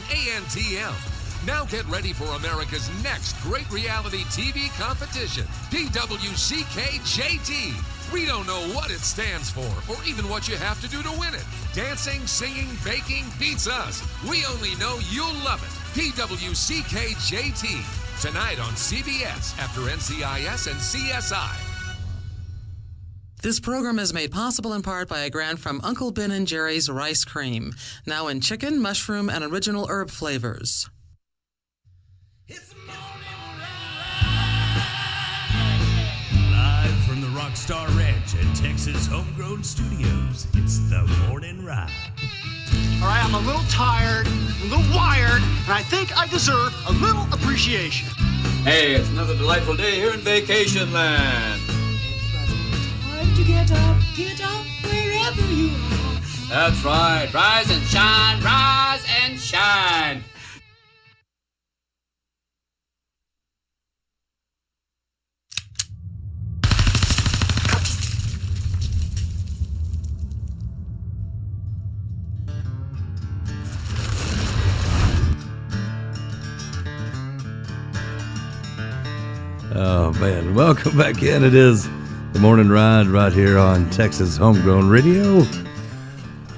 and ANTM. Now get ready for America's next great reality TV competition, PWCK-JT. We don't know what it stands for or even what you have to do to win it. Dancing, singing, baking beats us. We only know you'll love it. PWCK-JT. Tonight on CBS after NCIS and CSI. This program is made possible in part by a grant from Uncle Ben and Jerry's Rice Cream, now in chicken, mushroom, and original herb flavors. Live from the Rockstar Ranch at Texas Homegrown Studios, it's the Morning Ride. All right, I'm a little tired, a little wired, and I think I deserve a little appreciation. Hey, it's another delightful day here in Vacation Land. Time to get up wherever you are. That's right. Rise and shine, rise and shine. Oh, man. Welcome back in. It is the Morning Ride right here on Texas Homegrown Radio.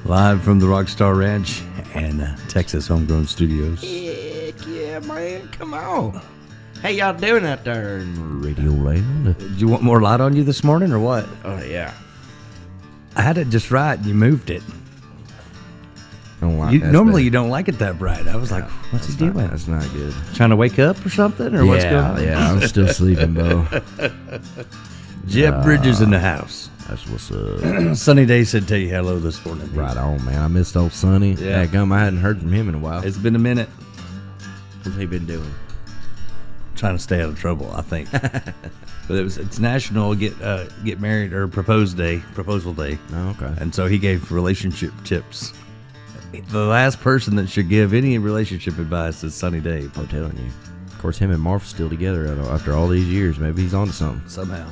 Live from the Rockstar Ranch and Texas Homegrown Studios. Heck yeah, man. Come on. How y'all doing out there in Radio Land? Do you want more light on you this morning or what? Oh, yeah. I had it just right and you moved it. Don't like Normally you don't like it that bright. I was like, what's he doing? That's not good. Trying to wake up or something? Or what's going on? Yeah, I'm still sleeping, Bo. Jeb Bridges in the house. That's what's up. Sunny Day said tell you hello this morning. Right on, man. I missed old Sonny. Yeah. Gum, I hadn't heard from him in a while. It's been a minute. What's he been doing? Trying to stay out of trouble, I think. But it's National Get Married or Proposal Day. Oh, okay. And so he gave relationship tips. The last person that should give any relationship advice is Sunny Day. I'm telling you. Of course, him and Marv are still together after all these years. Maybe he's on to something. Somehow.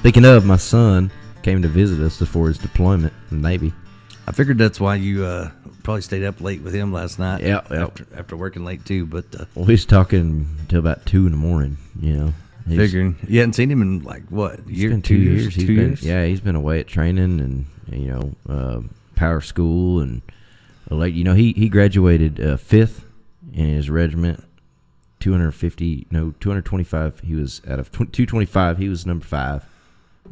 Speaking of, my son came to visit us before his deployment in the Navy. I figured that's why you probably stayed up late with him last night. Yeah. After working late too. But Well, we was talking until about 2 in the morning, you know. Figuring. You hadn't seen him in like what? It's been 2 years. Yeah, he's been away at training and, power school and he graduated 5th in his regiment. 225. He was out of 225. He was number 5,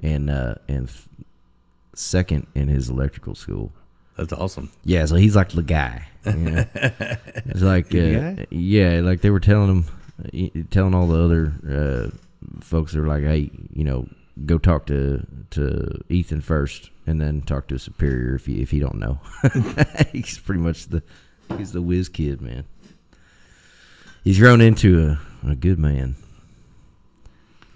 and second in his electrical school. That's awesome. Yeah, so he's like the guy. You know? It's like yeah, like they were telling all the other folks, they were like, hey, go talk to Ethan first, and then talk to a superior if you don't know. He's pretty much he's the whiz kid, man. He's grown into a good man.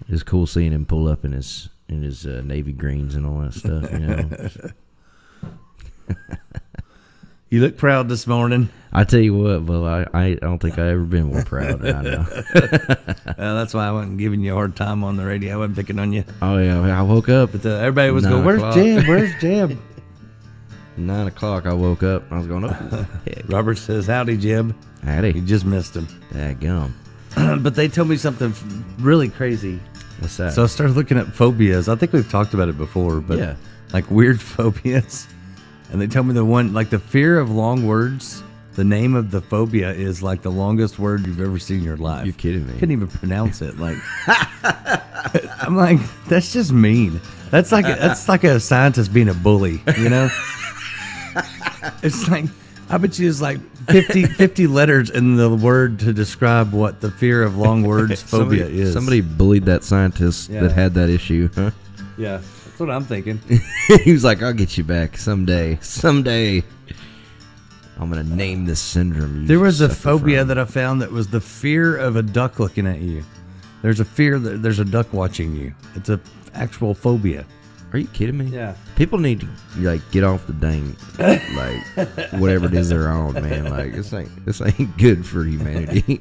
It's cool seeing him pull up in his navy greens and all that stuff. You look proud this morning. I tell you what, Bo, I don't think I've ever been more proud than I know. That's why I wasn't giving you a hard time on the radio. I wasn't picking on you. Oh yeah, I woke up. But everybody was going, "Where's Jeb? Where's Jeb?" 9 o'clock, I woke up. I was going, "Oh." Robert says, "Howdy, Jeb." Howdy. You just missed him. Dadgum. But they told me something really crazy. What's that? So I started looking at phobias. I think we've talked about it before, but yeah, like weird phobias. And they tell me the one, like the fear of long words. The name of the phobia is like the longest word you've ever seen in your life. You're kidding me. Couldn't even pronounce it. Like, I'm like, that's just mean. That's like a scientist being a bully, you know? It's like, I bet you it's like 50 letters in the word to describe what the fear of long words phobia is. Somebody bullied that scientist that had that issue, huh? Yeah, that's what I'm thinking. He was like, I'll get you back someday. I'm going to name this syndrome. There was a phobia that I found that was the fear of a duck looking at you. There's a fear that there's a duck watching you. It's a actual phobia. Are you kidding me? Yeah. People need to get off the dang whatever it is they're on, man. Like this ain't good for humanity.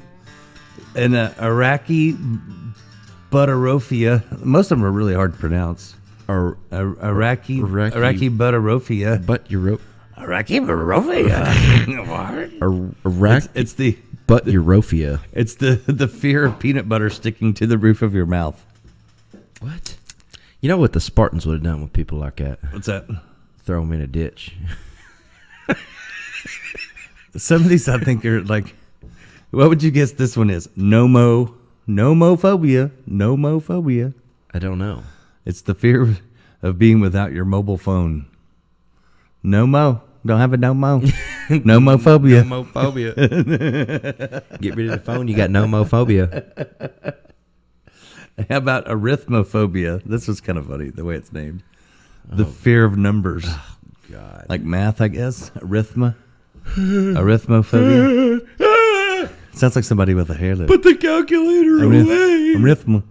And Iraqi butterophia. Most of them are really hard to pronounce. Iraqi butterophia. It's the But Europhia. It's the fear of peanut butter sticking to the roof of your mouth. What? You know what the Spartans would have done with people like that? What's that? Throw them in a ditch. Some of these I think are like, what would you guess this one is? Nomophobia. Nomophobia. I don't know. It's the fear of being without your mobile phone. Nomo. Don't have a no-mo. Nomophobia. Nomophobia. Get rid of the phone, you got nomophobia. How about arithmophobia? This was kind of funny, the way it's named. The fear of numbers. Oh, God. Like math, I guess. Arithmophobia. Sounds like somebody with a hairlip. Put the calculator away. Arithmo.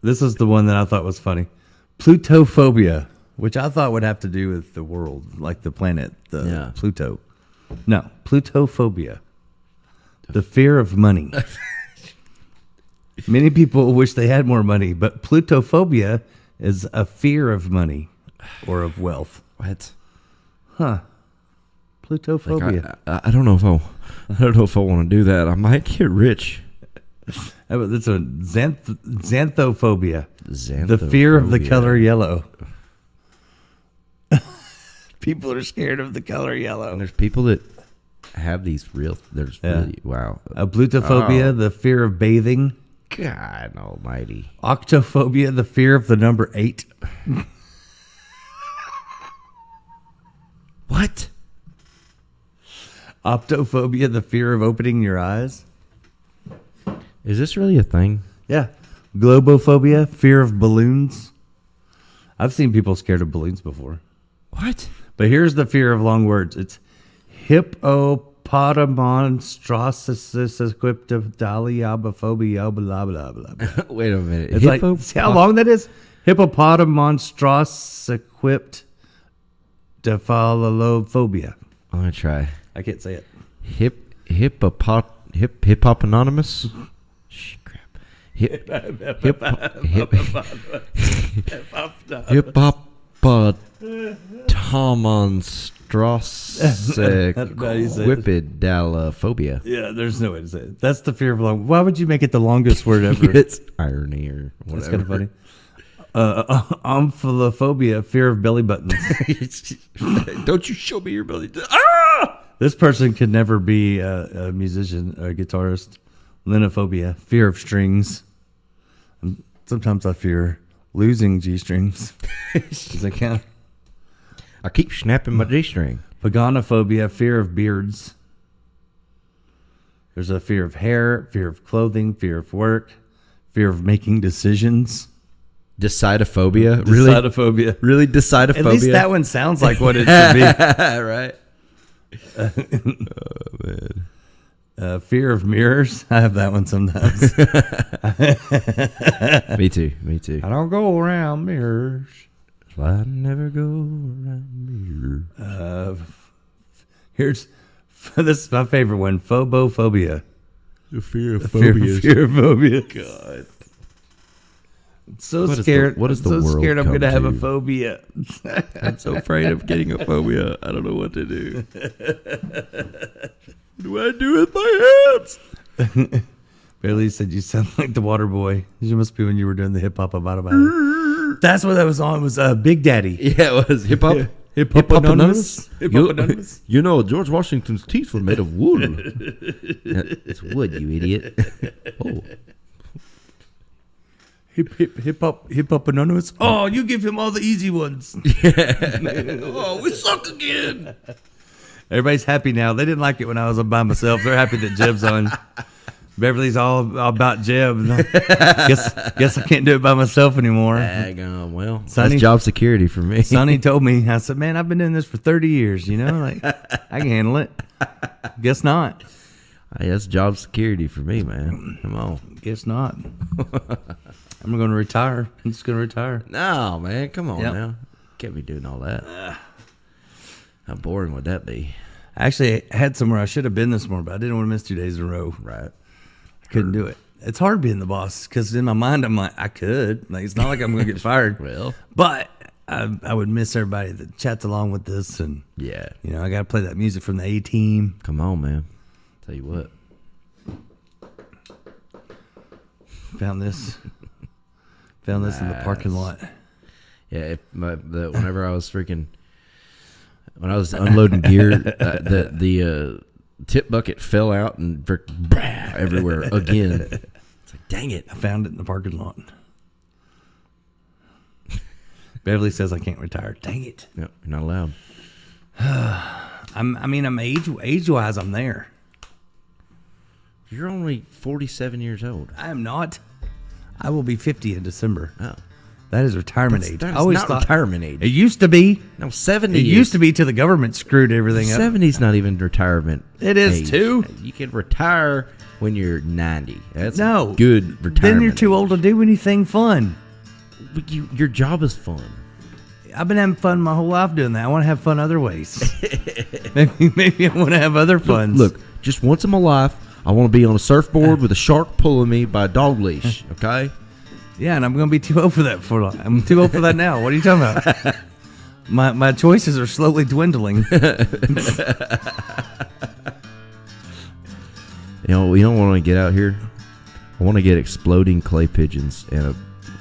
This is the one that I thought was funny. Plutophobia, which I thought would have to do with the world, like the planet, Pluto. No, Plutophobia. The fear of money. Many people wish they had more money, but Plutophobia is a fear of money or of wealth. What? Huh. Plutophobia. Like I don't know if I want to do that. I might get rich. It's a xanthophobia. The fear of the color yellow. People are scared of the color yellow. And there's people that have these really, wow. A Plutophobia, the fear of bathing. God almighty. Octophobia, the fear of the number 8. What? Optophobia, the fear of opening your eyes. Is this really a thing? Yeah. Globophobia, fear of balloons. I've seen people scared of balloons before. What? But here's the fear of long words. It's hippopotamonstrosesquiptidaliabophobia, blah, blah, blah, blah. Wait a minute. It's like, see how long that is? Hippopotamonstrossequiptidaliabophobia. I'm going to try. I can't say it. Hippopotamonstrous? Crap. Hippopotamonstrossequiptidalophobia. Yeah, there's no way to say it. That's the fear of long. Why would you make it the longest word ever? It's irony or whatever. That's kind of funny. Omphilophobia, fear of belly buttons. Don't you show me your belly. This person could never be a musician or a guitarist. Linophobia, fear of strings. Sometimes I fear losing G-strings. Does that count? I keep snapping my G-string. Paganophobia, fear of beards. There's a fear of hair, fear of clothing, fear of work, fear of making decisions. Decidophobia? Really? Decidophobia. Really? Decidophobia? At least that one sounds like what it should be. Right. Oh, man. Fear of mirrors. I have that one sometimes. Me too. I don't go around mirrors. I never go around mirrors. This is my favorite one. Phobophobia. The fear of phobias. Fear of phobia. God. I'm so scared. What is the I'm so world scared I'm going to have a to? phobia. I'm so afraid of getting a phobia. I don't know what to do. What do I do with my hands? Bailey said you sound like the water boy. You must be when you were doing the hip hop about it. That's what that was on. It was Big Daddy. Yeah, it was hip hop. Hip Hop Anonymous. Hip Hop Anonymous. You know, George Washington's teeth were made of wood. It's wood, you idiot. Oh. Hip Hop Anonymous. Oh, you give him all the easy ones. Oh, we suck again. Everybody's happy now. They didn't like it when I was by myself. They're happy that Jeb's on. Beverly's all about Jeb. Guess I can't do it by myself anymore. Well, Sonny, that's job security for me. Sonny told me, I said, man, I've been doing this for 30 years, you know? Like, I can handle it. Guess not. Hey, that's job security for me, man. Come on. Guess not. I'm going to retire. I'm just going to retire. No, man. Come on now. Can't be doing all that. How boring would that be? Actually, I had somewhere I should have been this morning, but I didn't want to miss 2 days in a row. Right. I couldn't do it. It's hard being the boss because in my mind, I'm like, I could. Like, it's not like I'm going to get fired. Well. But I would miss everybody that chats along with this, and Yeah. you know, I got to play that music from the A-Team. Come on, man. Tell you what. Found this in the parking lot. Yeah, whenever I was when I was unloading gear, the tip bucket fell out and everywhere again. It's like, dang it. I found it in the parking lot. Beverly says I can't retire. Dang it. No, you're not allowed. I'm age-wise, I'm there. You're only 47 years old. I am not. I will be 50 in December. Oh. That is retirement age. That's I always not thought retirement age. It used to be. No, 70 It used to be till the government screwed everything up. 70's not even retirement. It is age. too. You can retire when you're 90. That's No. good retirement. Then you're too old to do anything fun. Your job is fun. I've been having fun my whole life doing that. I want to have fun other ways. maybe I want to have other funs. Look, just once in my life, I want to be on a surfboard with a shark pulling me by a dog leash, okay? Yeah, and I'm going to be too old for that. I'm too old for that now. What are you talking about? My choices are slowly dwindling. You know, we don't want to get out here. I want to get exploding clay pigeons and a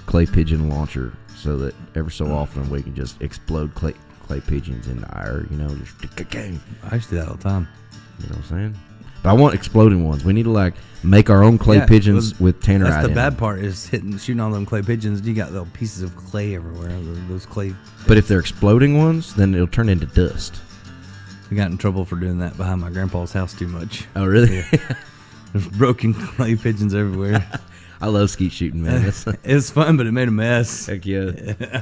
clay pigeon launcher so that ever so often we can just explode clay pigeons in the air, you know, just I used to do that all the time. You know what I'm saying? But I want exploding ones. We need to like make our own clay pigeons with tannerite. That's the in bad them. part is shooting all them clay pigeons. You got little pieces of clay everywhere. Those clay. But if they're exploding ones, then it'll turn into dust. I got in trouble for doing that behind my grandpa's house too much. Oh, really? Yeah. There's broken clay pigeons everywhere. I love skeet shooting, man. It's fun, but it made a mess. Heck yeah.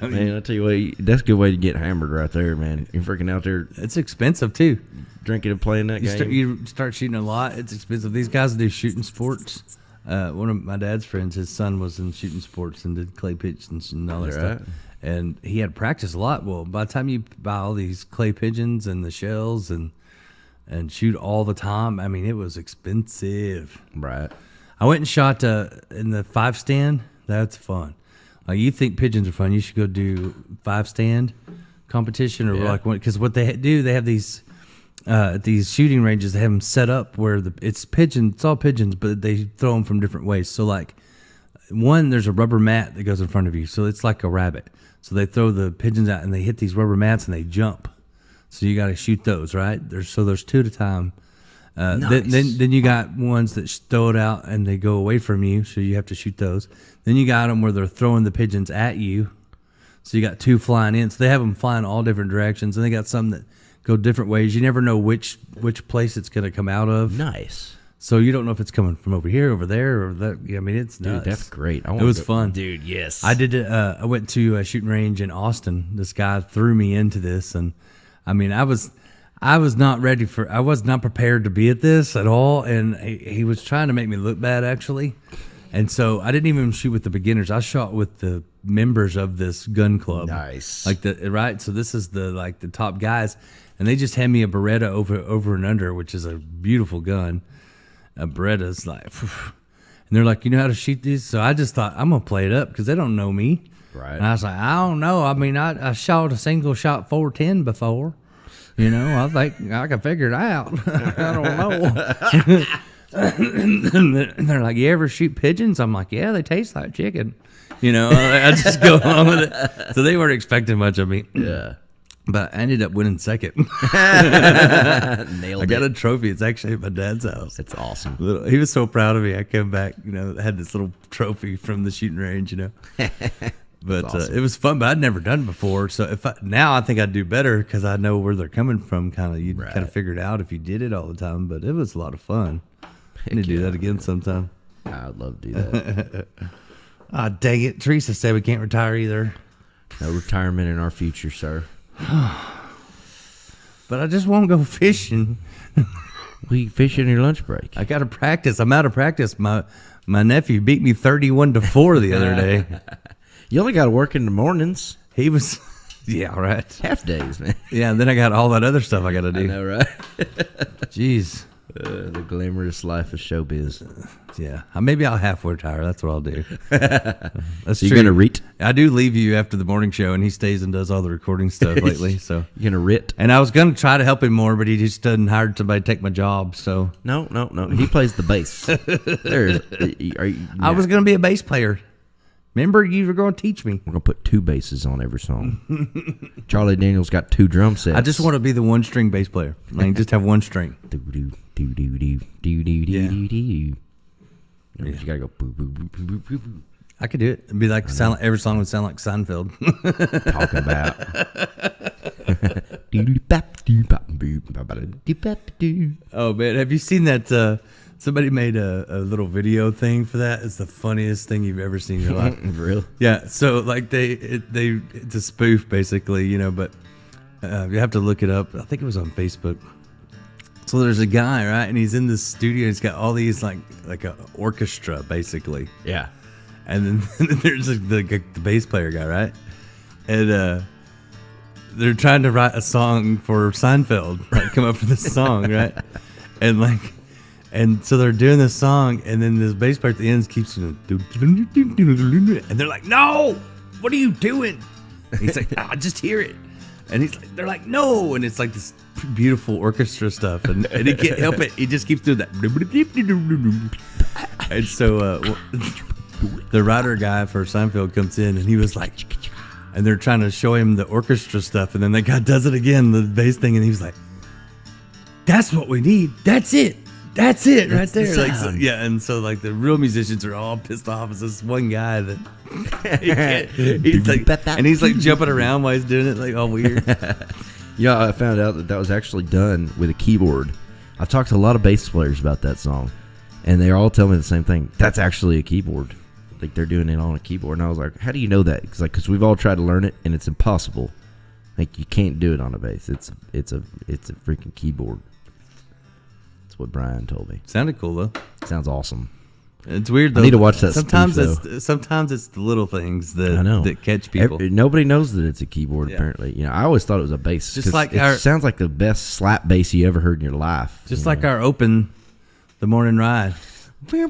Man, I tell you what, that's a good way to get hammered right there, man. You're freaking out there. It's expensive too. Drinking and playing that game. You start shooting a lot. It's expensive. These guys do shooting sports. One of my dad's friends, his son was in shooting sports and did clay pigeons and all that stuff. And he had practiced a lot. Well, by the time you buy all these clay pigeons and the shells and shoot all the time, I mean, it was expensive. Right. I went and shot in the 5-stand. That's fun. Like, you think pigeons are fun, you should go do 5-stand competition because what they do, they have these shooting ranges. They have them set up where it's all pigeons, but they throw them from different ways. So like there's a rubber mat that goes in front of you, so it's like a rabbit. So they throw the pigeons out and they hit these rubber mats and they jump. So you got to shoot those, right? There's two at a time. Nice. Then you got ones that throw it out and they go away from you, so you have to shoot those. Then you got them where they're throwing the pigeons at you, so you got two flying in. So they have them flying all different directions, and they got some that go different ways. You never know which place it's going to come out of. Nice. So you don't know if it's coming from over here, over there, or that. I mean, it's nuts. Dude, that's great. It was fun, dude. Yes, I did it. I went to a shooting range in Austin. This guy threw me into this, and I mean, I was not ready I was not prepared to be at this at all, and he was trying to make me look bad, actually. And so I didn't even shoot with the beginners. I shot with the members of this gun club. Nice. Right? So this is the top guys, and they just hand me a Beretta over and under, which is a beautiful gun. A Beretta's like, and they're like, you know how to shoot these? So I just thought, I'm going to play it up because they don't know me. Right. And I was like, I don't know. I mean, I shot a single shot 410 before. You know, I think I can figure it out. I don't know. And they're like, you ever shoot pigeons? I'm like, yeah, they taste like chicken. You know, I just go along with it. So they weren't expecting much of me. Yeah. But I ended up winning second. Nailed I got a trophy. It's actually at my dad's house. It's awesome. He was so proud of me. I came back, you know, had this little trophy from the shooting range, you know. But awesome. It was fun, but I'd never done it before. So now I think I'd do better because I know where they're coming from. You'd kind of figure it out if you did it all the time. But it was a lot of fun. I need to do that again sometime. I'd love to do that. Dang it. Teresa said we can't retire either. No retirement in our future, sir. But I just won't go fishing. We fish in your lunch break. I got to practice. I'm out of practice. My nephew beat me 31-4 the other day. You only got to work in the mornings. He was, yeah, right. Half days, man. Yeah, and then I got all that other stuff I got to do. I know, right? Jeez. The glamorous life of showbiz. Yeah, maybe I'll halfway retire. That's what I'll do. That's So you're true. gonna rit? I do leave you after the morning show, and he stays and does all the recording stuff lately. So You're gonna rit? and I was gonna try to help him more, but he just doesn't hire somebody to take my job. So No. He plays the bass. I was gonna be a bass player. Remember, you were going to teach me. We're gonna put 2 basses on every song. Charlie Daniels got 2 drum sets. I just want to be the one string bass player. Like just have one string. Do do do do do do do do do. You gotta go boo boo boo boo boo boo. I could do it. It'd be like every song would sound like Seinfeld. Talking about. Oh man, have you seen that? Somebody made a little video thing for that. It's the funniest thing you've ever seen in your life. Real? Yeah. So like it's a spoof basically, you know, but you have to look it up. I think it was on Facebook. So there's a guy, right, and he's in this studio. He's got all these like an orchestra basically. Yeah. And then there's the bass player guy, right? And they're trying to write a song for Seinfeld, like come up with this song, right? And so they're doing this song, and then this bass player at the end keeps doing, and they're like, "No, what are you doing?" And he's like, "I just hear it," and they're like, "No," and it's like this beautiful orchestra stuff, and he can't help it. He just keeps doing that, and so. The writer guy for Seinfeld comes in, and he was like, and they're trying to show him the orchestra stuff, and then the guy does it again, the bass thing, and he was like, "That's what we need. That's it right there." Like, so, yeah, and so like the real musicians are all pissed off. It's this one guy that he's like jumping around while he's doing it, like all weird. Yeah, I found out that was actually done with a keyboard. I've talked to a lot of bass players about that song, and they all tell me the same thing. That's actually a keyboard. Like they're doing it on a keyboard, and I was like, "How do you know that?" Because we've all tried to learn it, and it's impossible. Like you can't do it on a bass. It's a freaking keyboard. That's what Brian told me. Sounded cool though. Sounds awesome. It's weird though. I need to watch that. Sometimes spoof, it's the little things that I know that catch people. Nobody knows that it's a keyboard. Yeah. Apparently, I always thought it was a bass. Just like it sounds like the best slap bass you ever heard in your life. Just like our open, the morning ride. No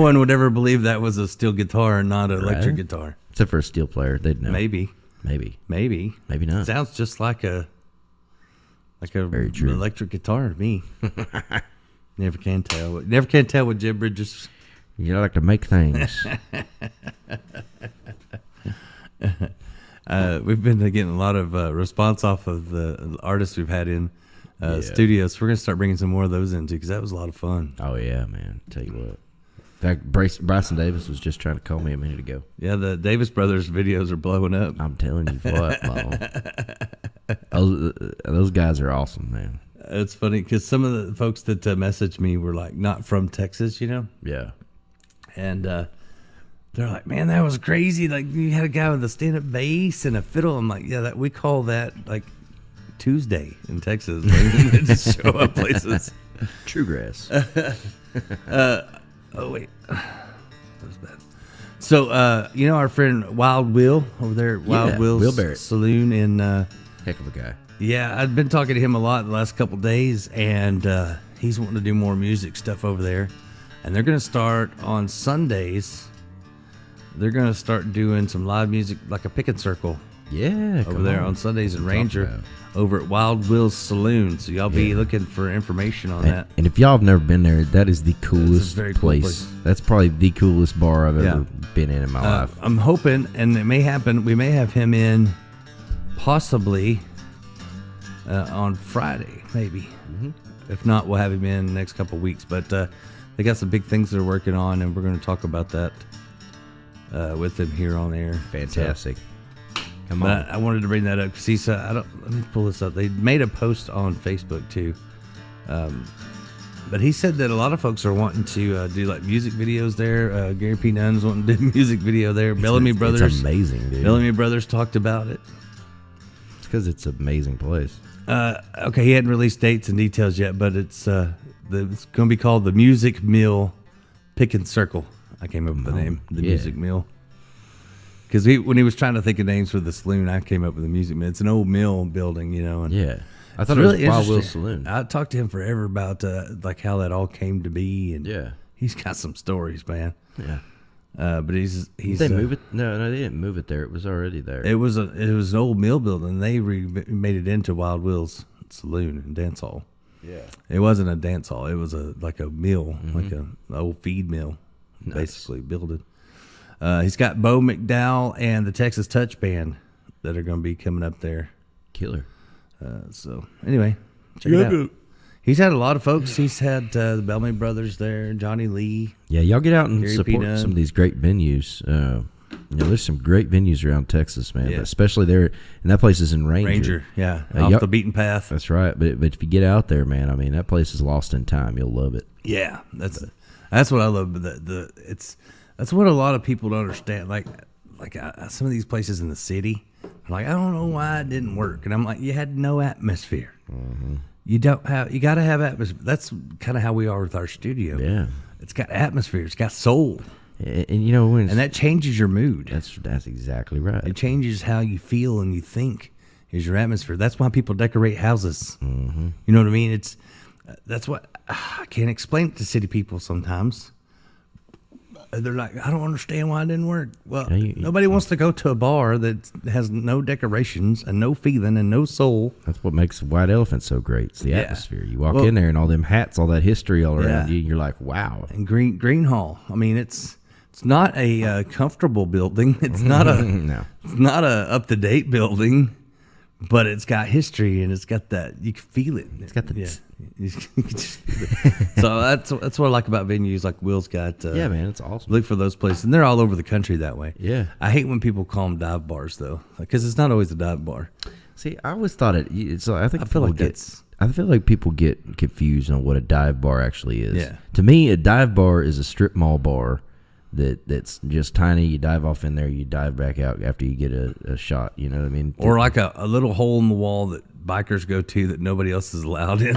one would ever believe that was a steel guitar and not an electric guitar. Except for a steel player, they'd know. Maybe not. Sounds just like a Very true. electric guitar to me. Never can tell with Jim Bridges. You like to make things. We've been getting a lot of response off of the artists we've had in studios. We're gonna start bringing some more of those into because that was a lot of fun. Oh yeah, man! Tell you what. In fact, Bryson Davis was just trying to call me a minute ago. Yeah, the Davis Brothers videos are blowing up. I'm telling you what, those guys are awesome, man. It's funny because some of the folks that messaged me were like not from Texas, Yeah. And they're like, "Man, that was crazy! Like you had a guy with a stand-up bass and a fiddle." I'm like, "Yeah, we call that like Tuesday in Texas." They just show up places. True grass. Oh wait, that was bad. So our friend Wild Will over there, Wild Will's Will Barrett Saloon in. Heck of a guy. Yeah, I've been talking to him a lot the last couple of days, and he's wanting to do more music stuff over there. And they're going to start on Sundays. They're going to start doing some live music, like a picking circle. Yeah, over there on Sundays in Ranger, over at Wild Will's Saloon. So y'all be looking for information on that. And if y'all have never been there, that is the coolest very cool place. That's probably the coolest bar I've ever been in my life. I'm hoping, and it may happen, we may have him in possibly on Friday, maybe. Mm-hmm. If not, we'll have him in the next couple of weeks. But they got some big things they're working on, and we're going to talk about that with him here on air. Fantastic. Come on. on. I wanted to bring that up because he said, let me pull this up. They made a post on Facebook too. But he said that a lot of folks are wanting to do like music videos there. Gary P. Nunn's wanting to do a music video there. Bellamy Brothers. It's amazing, dude. Bellamy Brothers talked about it. It's because it's an amazing place. Okay, he hadn't released dates and details yet, but it's going to be called the Music Mill Pick and Circle. I came up with the name, the Music Mill. Because when he was trying to think of names for the saloon, I came up with the Music Mill. It's an old mill building, and I thought It's it was really Wild Will's interesting. Saloon. I talked to him forever about like how that all came to be, and Yeah. he's got some stories, man. Yeah. But he's Did they move it? No, they didn't move it there. It was already there. It was an old mill building. They made it into Wild Will's Saloon and Dance Hall. Yeah. It wasn't a dance hall. It was like a mill, like an old feed mill, basically building. He's got Bo McDowell and the Texas Touch Band that are going to be coming up there. Killer. So anyway, check it out. He's had a lot of folks. He's had the Bellamy Brothers there, Johnny Lee. Yeah, y'all get out and Gary support P. Dunn. some of these great venues. There's some great venues around Texas, man. Yeah. Especially there, and that place is in Ranger. Ranger, yeah, Y'all- off the beaten path. That's right. But if you get out there, man, I mean, that place is lost in time. You'll love it. Yeah, that's what I love. But that's what a lot of people don't understand. Like some of these places in the city, like I don't know why it didn't work, and I'm like, you had no atmosphere. You got to have atmosphere. That's kind of how we are with our studio. Yeah. It's got atmosphere. It's got soul, And you know when and that changes your mood. that's exactly right. It changes how you feel and you think is your atmosphere. That's why people decorate houses. You know what I mean? That's what I can't explain it to city people sometimes. They're like, I don't understand why it didn't work. Well, Yeah, nobody wants to go to a bar that has no decorations and no feeling and no soul. That's what makes White Elephant so great. It's the Yeah. atmosphere. You walk Well- in there and all them hats, all that history all around Yeah. you. You're like, wow. And Green Hall. I mean, it's not a comfortable building. It's not a No. It's not a up to date building, but it's got history and it's got that you can feel it. It's got the yeah. You can just feel it. So that's what I like about venues like Will's got. Yeah, man, it's awesome. Look for those places, and they're all over the country that way. Yeah. I hate when people call them dive bars though, because it's not always a dive bar. See, I always thought it's. I think I feel like that's- I feel like people get confused on what a dive bar actually is. Yeah. To me, a dive bar is a strip mall bar that's just tiny. You dive off in there, you dive back out after you get a shot. You know what I mean? Or like a little hole in the wall that bikers go to that nobody else is allowed in.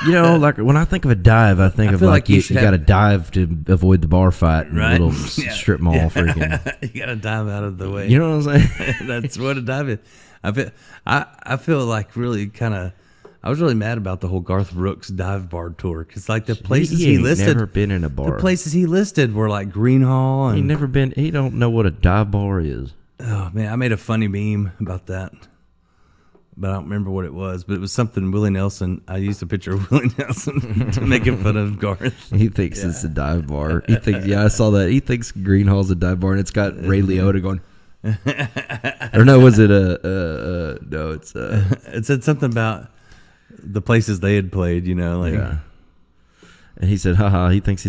You know, like when I think of a dive, I think I of feel like like you you should got to have- dive to avoid the bar fight in Right. a little Yeah. strip mall freaking. You gotta dive out of the way. You know what I'm saying? That's what a dive is. I feel like really kind of. I was really mad about the whole Garth Brooks dive bar tour because like the places he ain't listed, never been in a bar. the places he listed were like Green Hall He and never been. He don't know what a dive bar is. oh man, I made a funny meme about that, but I don't remember what it was. But it was something Willie Nelson. I used a picture of Willie Nelson to make fun of Garth. He thinks it's a dive bar. He thinks, yeah, I saw that. He thinks Green Hall's a dive bar, and it's got Ray Liotta going. Or no, was it no, it's It said something about the places they had played. You know, like yeah. And he said, haha, he thinks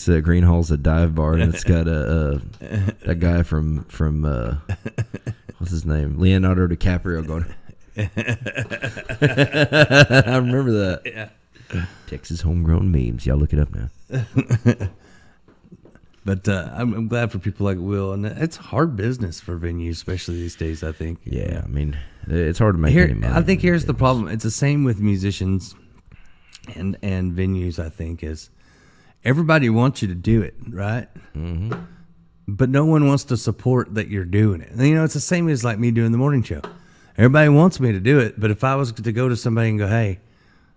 Green Hall's a dive bar, and it's got a guy from what's his name, Leonardo DiCaprio going. I remember that. Yeah. Texas homegrown memes. Y'all look it up now. But I'm glad for people like Will, and it's hard business for venues, especially these days. I think. Yeah, I mean, it's hard to make any money. I think here's the problem. It's the same with musicians and venues. I think is everybody wants you to do it, right? Mm-hmm. But no one wants to support that you're doing it. And, you know, it's the same as like me doing the morning show. Everybody wants me to do it, but if I was to go to somebody and go, "Hey,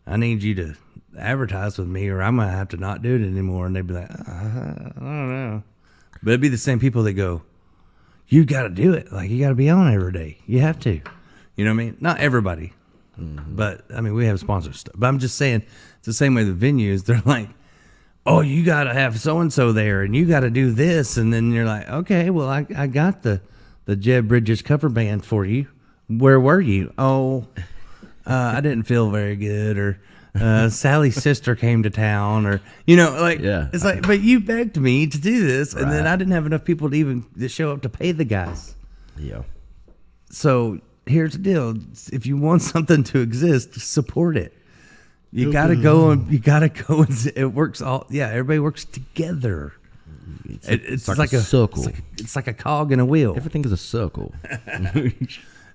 I need you to advertise with me, or I'm gonna have to not do it anymore," and they'd be like, I don't know. But it'd be the same people that go, "You got to do it. Like you got to be on every day. You have to." You know what I mean? Not everybody, but I mean we have sponsors stuff. But I'm just saying it's the same way the venues. They're like, "Oh, you got to have so and so there, and you got to do this," and then you're like, "Okay, well I got the Jeb Bridges cover band for you. Where were you? Oh, I didn't feel very good, or." Sally's sister came to town, or you know, like Yeah. it's like, but you begged me to do this, and then Right. I didn't have enough people to even to show up to pay the guys. Yeah. So here's the deal: if you want something to exist, support it. You gotta go and it works all. Yeah, everybody works together. It's like a circle. It's like a cog in a wheel. Everything is a circle.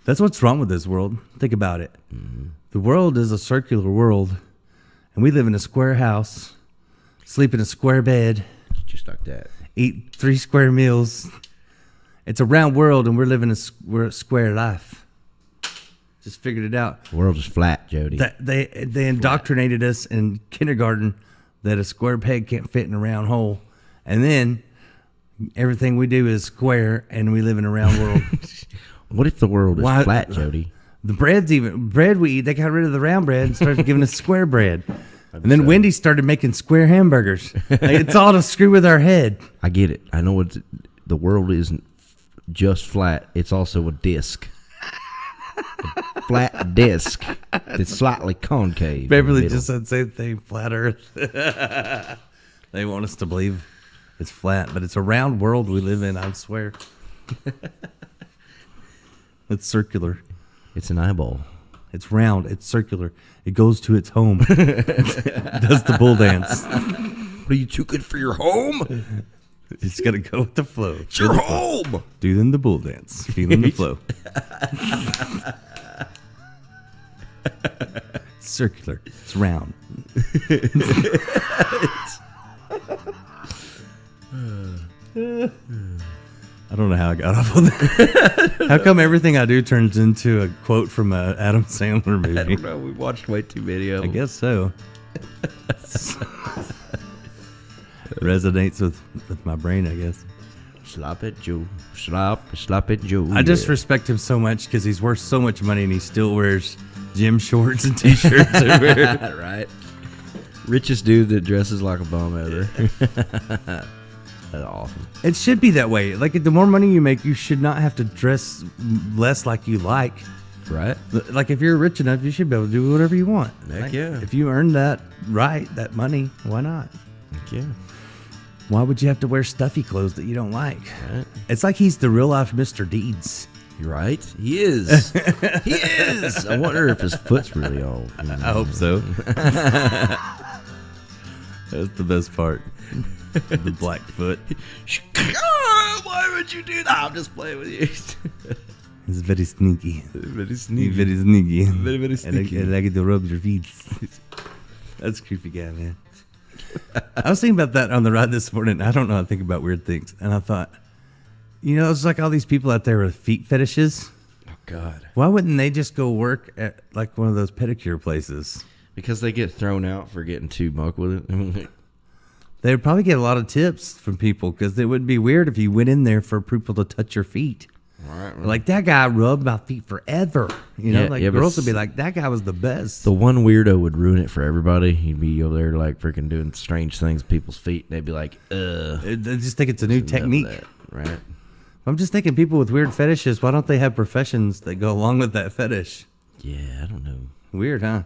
That's what's wrong with this world. Think about it. The world is a circular world, and we live in a square house, sleep in a square bed, Just like that. eat 3 square meals. It's a round world, and we're living we're a square life. just figured it out. The world is flat, Jody. They indoctrinated us in kindergarten that a square peg can't fit in a round hole, and then everything we do is square, and we live in a round world. What if the world is flat, Jody? The bread we eat, they got rid of the round bread and started giving us square bread. And then Wendy's started making square hamburgers. Like, it's all to screw with our head. I get it. I know the world isn't just flat. It's also a disc. A flat disc that's slightly concave. Beverly just said the same thing, flat earth. They want us to believe it's flat, but it's a round world we live in, I swear. It's circular. It's an eyeball. It's round. It's circular. It goes to its home. Does the bull dance. What, are you too good for your home? It's got to go with the flow. It's your home. Do then the bull dance. Feeling the flow. It's circular. It's round. I don't know how I got off on that. How come everything I do turns into a quote from an Adam Sandler movie? I don't know. We watched way too many of them. I guess so. Resonates with my brain, I guess. Slap it, Joe. Slap it, Joe. I just respect him so much because he's worth so much money and he still wears gym shorts and t-shirts. Right. Richest dude that dresses like a bum ever. That's awesome. It should be that way. Like, the more money you make, you should not have to dress less like you like. Right. Like, if you're rich enough, you should be able to do whatever you want. Heck like, yeah. If you earn that money, why not? Heck yeah. Why would you have to wear stuffy clothes that you don't like? Right. It's like he's the real life Mr. Deeds. You're right. He is. He is. I wonder if his foot's really all. I hope so. That's the best part. The black foot. Why would you do that? I'm just playing with you. It's very sneaky. Very sneaky. Very sneaky. Very, very sneaky. I like it to rub your feet. That's a creepy guy, man. I was thinking about that on the ride this morning. I don't know how to think about weird things. And I thought, it's like all these people out there with feet fetishes. Oh, God. Why wouldn't they just go work at like one of those pedicure places? Because they get thrown out for getting too muck with it. They would probably get a lot of tips from people because it would be weird if you went in there for people to touch your feet. Right. Like, that guy rubbed my feet forever. Yeah, girls would be like, that guy was the best. The one weirdo would ruin it for everybody. He'd be over there like freaking doing strange things with people's feet. And they'd be like, They just think it's a new technique. Right. I'm just thinking, people with weird fetishes, why don't they have professions that go along with that fetish? Yeah, I don't know. Weird, huh?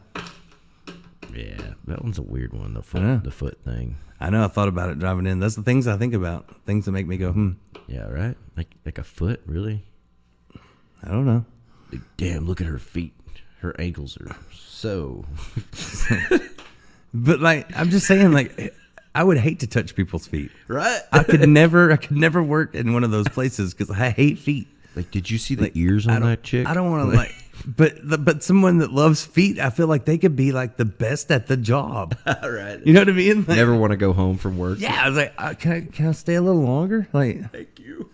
Yeah, that one's a weird one, the foot thing. I know, I thought about it driving in. That's the things I think about. Things that make me go, Yeah, right? Like a foot, really? I don't know. Like, damn, look at her feet. Her ankles are so... But, I'm just saying, I would hate to touch people's feet. Right? I could never work in one of those places because I hate feet. Like, did you see the ears on that chick? I don't want to, but someone that loves feet, I feel like they could be, the best at the job. Right. You know what I mean? Never want to go home from work. Yeah, I was like, can I stay a little longer? Thank you.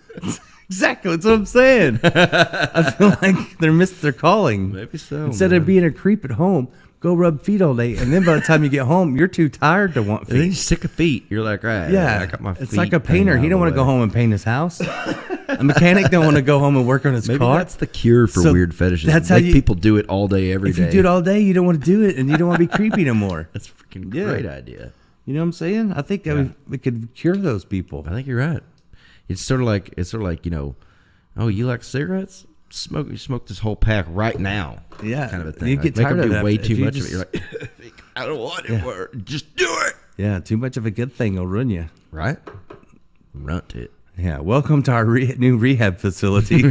Exactly, that's what I'm saying. I feel like they're missed their calling. Maybe so. Instead of being a creep at home, go rub feet all day, and then by the time you get home, you're too tired to want And then you're feet. sick of feet. You're like, right, Yeah, I got my feet. it's like a painter. He don't want to go home and paint his house. A mechanic don't want to go home and work on his Maybe car. that's the cure for So weird fetishes. that's Make how people do it all day, every day. If you do it all day, you don't want to do it, and you don't want to be creepy no more. That's a freaking Yeah. great idea. You know what I'm saying? I think we could cure those people. I think you're right. It's sort of like oh, you like cigarettes? Smoke this whole pack right now. Yeah, kind of a thing. you get make tired them of do that way if too you much just- of it. You're like, I don't want it more. Just do it. Yeah, too much of a good thing will ruin you. Right? Runt it. Yeah, welcome to our new rehab facility.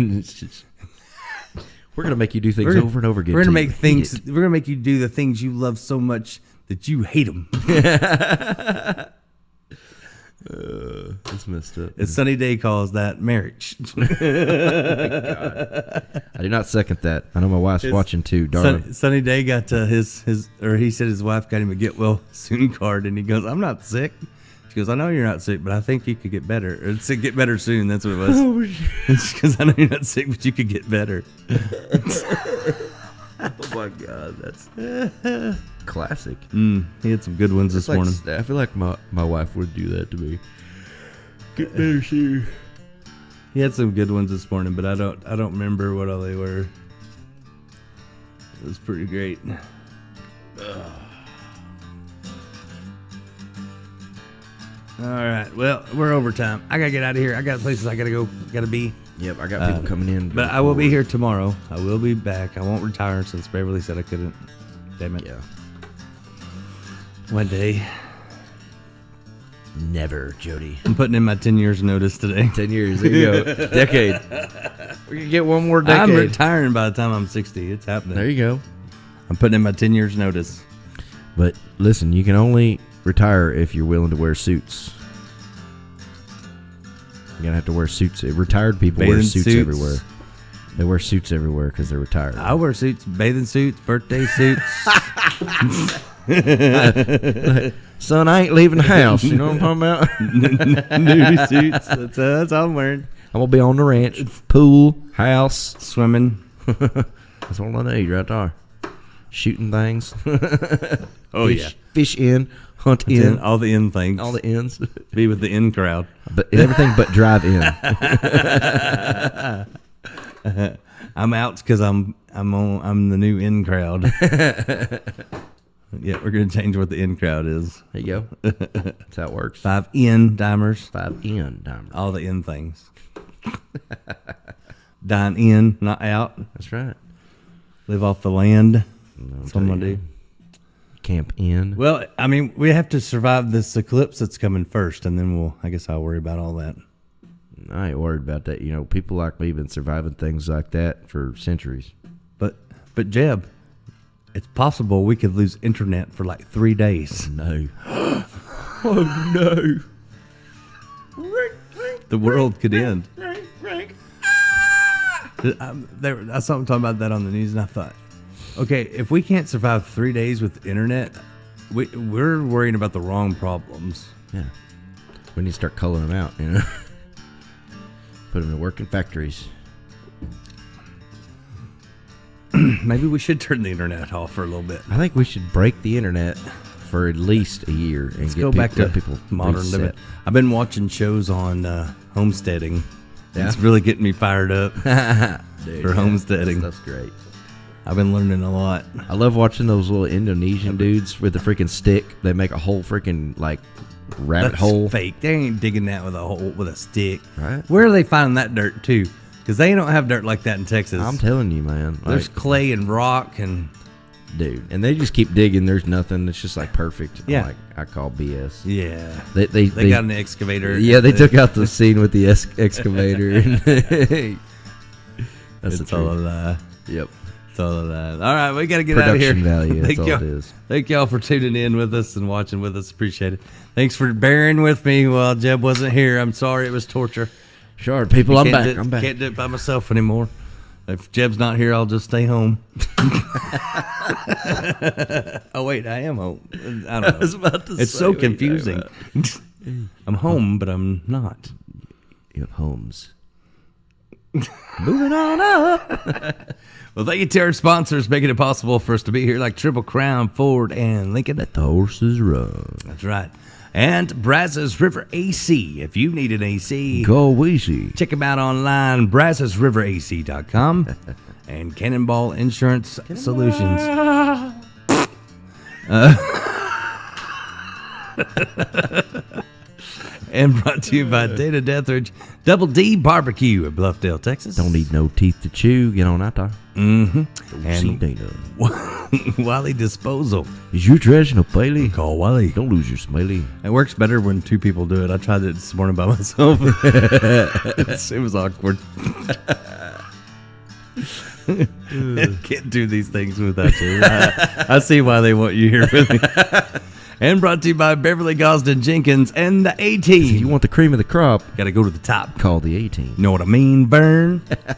We're gonna make you do things over and over again. We're gonna till you make hate things. it. We're gonna make you do the things you love so much that you hate them. It's messed up. As Sunny Day calls that marriage. I do not second that. I know my wife's watching too, darling. Sunny Day got he said his wife got him a get well soon card, and he goes, "I'm not sick." She goes, "I know you're not sick, but I think you could get better. Or it said get better soon." That's what it was. It's because I know you're not sick, but you could get better. Oh my God, that's classic. He had some good ones this morning. I feel like my wife would do that to me. Get better, sir. He had some good ones this morning, but I don't remember what all they were. It was pretty great. All right. Well, we're over time. I gotta get out of here. I got places I gotta go. Gotta be. Yep, I got people coming in. But I will be here tomorrow. I will be back. I won't retire since Beverly said I couldn't. Damn it. Yeah. One day. Never, Jody. I'm putting in my 10 years notice today. 10 years. There you go. Decade. We can get one more decade. I'm retiring by the time I'm 60. It's happening. There you go. I'm putting in my 10 years notice. But listen, you can only retire if you're willing to wear suits. You're going to have to wear suits. Retired people wear suits everywhere. They wear suits everywhere because they're retired. I wear suits, bathing suits, birthday suits. Son, I ain't leaving the house. You know what I'm talking about? Nudie suits. That's all I'm wearing. I'm going to be on the ranch. Pool, house. Swimming. That's all I need right there. Shooting things. Fish in, hunt in. All the in things. All the ins. Be with the in crowd. But everything but drive in. I'm out because I'm the new in crowd. Yeah, we're gonna change what the in crowd is. There you go. That's how it works. 5 in dimers. 5 in dimers. All the in things. Dine in, not out. That's right. Live off the land. That's what I'm gonna do. Camp in. Well, I mean, we have to survive this eclipse that's coming first, and then I guess I'll worry about all that. I ain't worried about that. You know, people like me have been surviving things like that for centuries. But Jeb, it's possible we could lose internet for like 3 days. No. Oh, no. The world could end. I saw them talking about that on the news, and I thought, okay, if we can't survive 3 days with internet, we're worrying about the wrong problems. Yeah. We need to start culling them out, you know? Put them to work in factories. Maybe we should turn the internet off for a little bit. I think we should break the internet for at least a year and go back to people modern reset. living. I've been watching shows on homesteading. Yeah? It's really getting me fired up for homesteading. That's great. I've been learning a lot. I love watching those little Indonesian dudes with the freaking stick. They make a whole freaking like rabbit That's hole. fake. They ain't digging that with a stick. Right. Where are they finding that dirt too? Because they don't have dirt like that in Texas. I'm telling you, man. There's Like, clay and rock and dude, and they just keep digging. There's nothing. It's just like perfect. Yeah. Like, I call BS. yeah. They They got an excavator. Yeah, they took out the scene with the excavator. That's It's the all a truth. lie. Yep. It's all a lie. All right, we got to get out of here. Production value. That's all y'all, it is. Thank y'all for tuning in with us and watching with us. Appreciate it. Thanks for bearing with me while Jeb wasn't here. I'm sorry it was torture. Sure, people. I'm Can't back. do- I'm back. Can't do it by myself anymore. If Jeb's not here, I'll just stay home. Oh wait, I am home. I don't know. was about to It's say so what you're confusing. I'm home, but I'm not. You have homes. Moving on up. Well, thank you to our sponsors making it possible for us to be here, like Triple Crown, Ford, and Lincoln. Let the horses run. That's right. And Brazos River AC. If you need an AC, Go easy. check them out online, BrazosRiverAC.com. And Cannonball Insurance Solutions. And brought to you by Dana Deathridge, Double D Barbecue in Bluffdale, Texas. Don't need no teeth to chew. Get on out there. Mm-hmm. Go see And Dana. Wally Disposal. Is your trash no Bailey? Call Wally. Don't lose your smelly. It works better when two people do it. I tried it this morning by myself. It was awkward. Can't do these things without you. I see why they want you here with me. And brought to you by Beverly Gosden Jenkins and the If A-Team. you want the cream of the crop, Got to go to the top. call the 18. Know what I mean, Vern? That's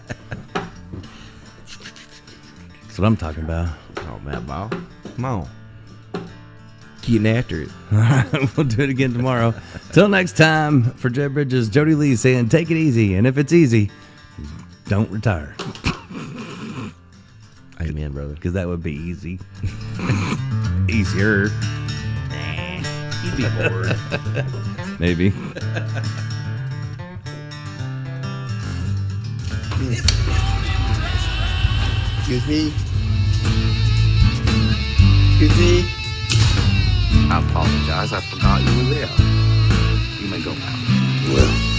what I'm talking about. Oh, man, ball. Come on. Getting after it. We'll do it again tomorrow. Till next time, for Jeb Bridges, Jody Lee saying, take it easy. And if it's easy, don't retire. Hey, Amen, brother. Because that would be easy. Easier. You'd be bored. Maybe. Excuse me? Excuse me? I apologize. I forgot you were there. You may go now. Well,